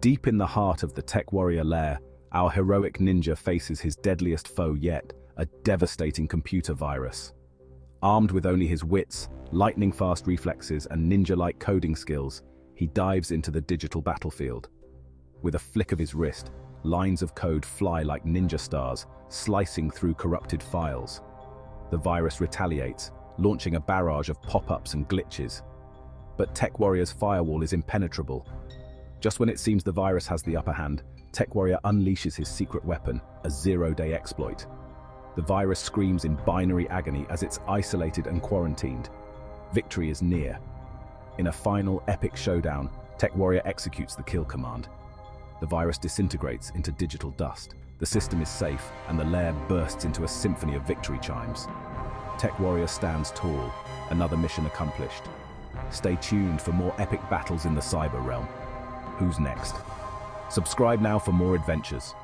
Deep in the heart of the Techwarrior lair, our heroic ninja faces his deadliest foe yet, a devastating computer virus. Armed with only his wits, lightning-fast reflexes, and ninja-like coding skills, he dives into the digital battlefield. With a flick of his wrist, lines of code fly like ninja stars, slicing through corrupted files. The virus retaliates, launching a barrage of pop-ups and glitches. But Techwarrior's firewall is impenetrable. Just when it seems the virus has the upper hand, Techwarrior unleashes his secret weapon, a zero-day exploit. The virus screams in binary agony as it's isolated and quarantined. Victory is near. In a final epic showdown, Techwarrior executes the kill command. The virus disintegrates into digital dust. The system is safe, and the lair bursts into a symphony of victory chimes. Techwarrior stands tall, another mission accomplished. Stay tuned for more epic battles in the cyber realm. Who's next? Subscribe now for more adventures.